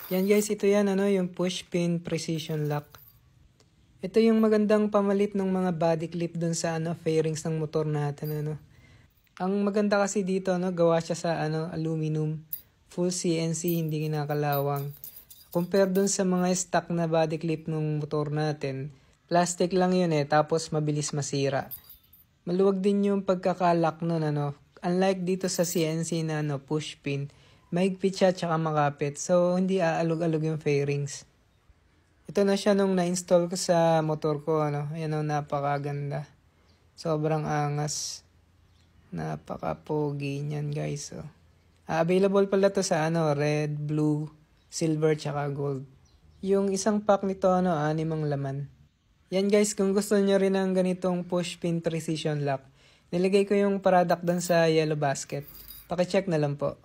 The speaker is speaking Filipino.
Yan guys, ito yan yung push pin precision lock. Ito yung magandang pamalit ng mga body clip dun sa fairings ng motor natin Ang maganda kasi dito gawa siya sa aluminum, full CNC, hindi kinakalawang. Compare dun sa mga stock na body clip ng motor natin, plastic lang yun tapos mabilis masira. Maluwag din yung pagkakalock nun Unlike dito sa CNC na push pin, mahigpit siya tsaka makapit. So hindi aalog-alog yung fairings. Ito na siya nung na-install ko sa motor ko Ayan napakaganda. Sobrang angas. Napaka-pogi niyan guys available pala to sa red, blue, silver tsaka gold. Yung isang pack nito 6 ang laman. Yan guys, kung gusto niyo rin ng ganitong push pin precision lock, nilagay ko yung product doon sa yellow basket. Paki-check na lang po.